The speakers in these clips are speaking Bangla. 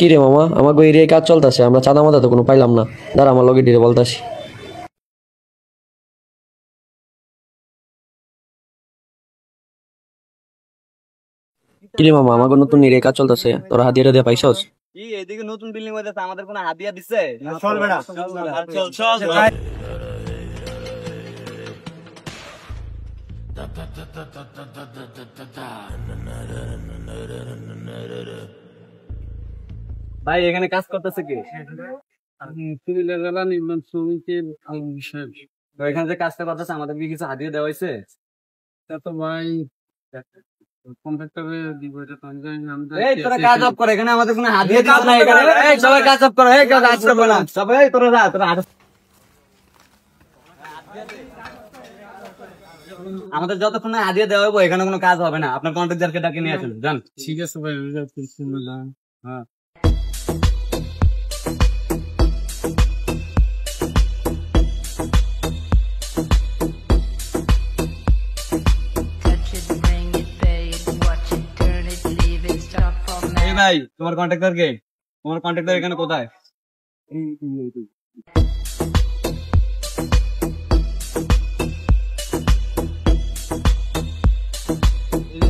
কি রে মামা, আমাকে এরিয়ায় কাজ চলতেছে, আমরা চাঁদা মাদা তো কোনো পাইলাম না। দাঁড়া আমার লগে ডিরে বলতাছি। কি রে মামা, আমাকে নতুন এরিয়ায় কাজ চলতেছে, তোরা হাতিয়ারে দিয়ে পাইছস? কি এদিকে নতুন বিল্ডিং হইতেছে, আমাদের কোনো হাদিয়া দিছে? চল বেটা, চল চল চল। ভাই এখানে কাজ করতেছে কি? নির্মাণ শ্রমিকের বিষয়। তো এখানে যে কাজটা করতেছে আমাদের কি কিছু হাদিয়া দেওয়া হয়েছে? তা তো ভাই কন্ট্রাক্টরে দিব, এটা তো আমি জানি না। এই তোরা কাজ অফ করে, এখানে আমাদের কোনো হাদিয়া দিচ্ছে না। এখানে এই সবাই কাজ অফ করো, এই কাজ করবে না সবাই। এই তোরা যা, তোরা আমাদের যতক্ষণ না হাদিয়া দেওয়া হবে এখানে কোনো কাজ হবে না। আপনার কন্ট্রাক্টরকে ডাকে নিয়ে আসুন, যান। ঠিক আছে ভাই, হ্যাঁ। এই ভাই তোমার কন্ট্রাক্টর কে? তোমার কন্ট্রাক্টর এখানে কোথায়?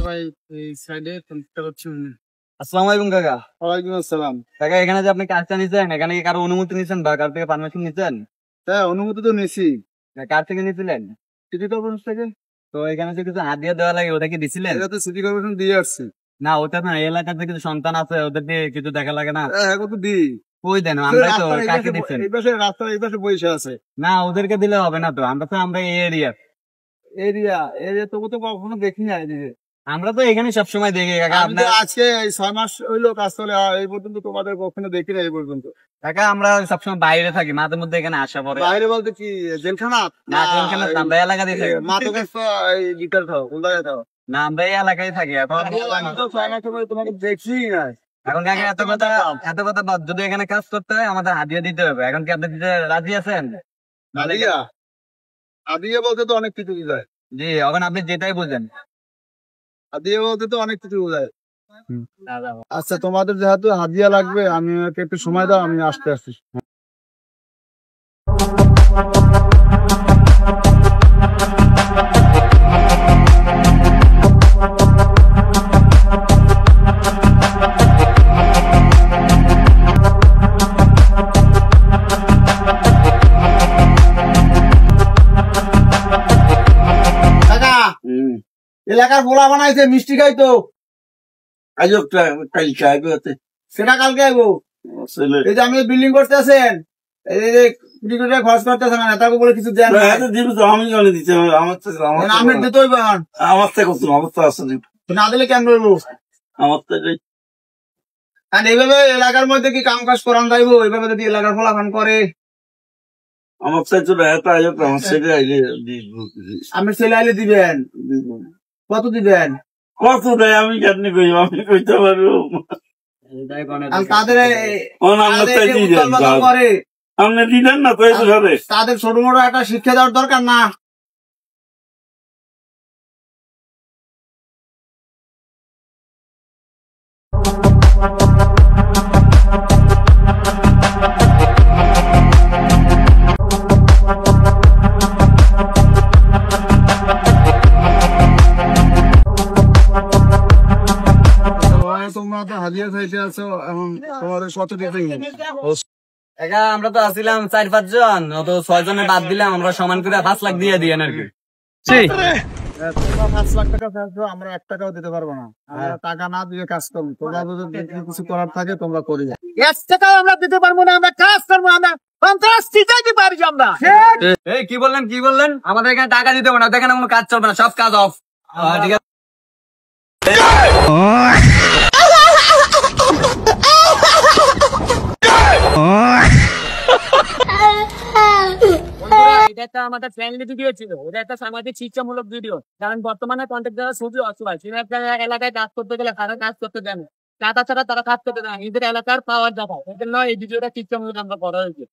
ভাই এই সাইডে কন্ট্রাক্টর হচ্ছে উনি। আসসালামু আলাইকুম কাকা। ওয়ালাইকুম আসসালাম। কাকা এখানে যে আপনি কাজটা নিছেন, এখানে কি কারো অনুমতি নিছেন বা কার থেকে পারমিশন নিছেন? হ্যাঁ, অনুমতি তো নিছি। কার থেকে নিছিলেন? সিটি কর্পোরেশন থেকে। তো এখানে যে কিছু হাদিয়া দেওয়া লাগে ওটা কি দিছিলেন? এটা তো সিটি কর্পোরেশন দিয়ে আসছে। না ওটা না, এই এলাকার যে কিছু সন্তান আছে ওদেরকে কিছু দেখা লাগে না? হ্যাঁ, কত দিই। কই দেন, আমরা তো কাকে দিচ্ছেন? এই পাশে রাস্তার এই পাশে বসে আছে। না ওদেরকে দিলে হবে না তো, আমরা এই এরিয়া। এরিয়া এরিয়া তো কখনো দেখি না। আমরা তো এখানে সবসময় দেখি কাকা। আমি তো আপনার আজকে এই 6 মাস হইলো কাজ চলে, এই পর্যন্ত তোমাদের কখনো দেখি না এই পর্যন্ত। কাকা আমরা সবসময় বাইরে থাকি, মাঝে মধ্যে এখানে আসা পড়ে। বাইরে বলতে কি জেলখানা? না জেলখানা না, আমরা এলাকা দিয়ে থাকি। মা তো গেছো এই গিটার খাও, কোথায় খাও? না আমরা এই এলাকায় থাকি। এখন আমি তো 6 মাস সময় তোমাকে দেখছি না। এখন কাকা এত কথা বাদ, যদি এখানে কাজ করতে হয় আমাদের হাদিয়া দিতে হবে। এখন কি আপনি দিতে রাজি আছেন? আদিয়া আদিয়া বলতে তো অনেক কিছু বোঝায়। জি, এখন আপনি যেটাই বুঝেন। হাদিয়া বলতে তো অনেক কিছু বোঝায়। আচ্ছা, তোমাদের যেহেতু হাদিয়া লাগবে, আমি একটু সময় দাও, আমি আসতে আসছি। এলাকার পোলা বানাইছে মিষ্টি খাইতো, সেটা কালকে আইবো। এই যে আমি বিল্ডিং করতে আছেন, এই যে খরচ করতেছে না, তাকে বলে কিছু দেন আমি জানি দিতে আমি দিতে হইব। আমার থেকে অবস্থা আছে না দিলে কেন করবো? আমার থেকে আর এইভাবে এলাকার মধ্যে কি কাম কাজ করান যাইবো? এইভাবে যদি এলাকার পোলা খান করে, আমার চাইতো আমার ছেলে আইলে আমি ছেলে আইলে দিবেন। কত দিবেন? কত দেয় আমি কেন কই, আমি কইতে পারবো? তাদের করে আপনি দিলেন না তো, তাদের ছোট মোটো একটা শিক্ষা দেওয়ার দরকার না? তোমরা তো হাজিরা চাইতে আছো, এখন তোমাদের কত দিতে? আমরা তো আসছিলাম 4-5 জন, তো 6 জনের বাদ দিলাম, আমরা সমান করে 5 লাখ দিয়ে দিই আর কি। তোমরা 5 লাখ টাকা চাইছো, আমরা 1 টাকাও দিতে পারবো না। আমরা টাকা না দিয়ে কাজ করবো। তোমরা যদি কিছু করার থাকে তোমরা করে যাও। 1 টাকাও আমরা দিতে পারবো না, আমরা কাজ করবো। আমরা 50 দিতে পারি আমরা। এই কি বললেন? আমাদের এখানে টাকা দিতে হবে না, দেখেন কোনো কাজ চলবে না, সব কাজ অফ। ঠিক আছে। এটা একটা আমাদের ফ্রেন্ডলি ভিডিও ছিল, এটা একটা সামাজিক শিক্ষামূলক ভিডিও। কারণ বর্তমানে কন্টেন্ট যারা খুবই অসহায়, এলাকায় কাজ করতে গেলে তারা কাজ করতে দেন, টাকা ছাড়া তারা কাজ করতে দেন, নিজের এলাকার পাওয়ার দেখায়। এই জন্য এই ভিডিওটা শিক্ষামূলক আমরা করা হয়েছে।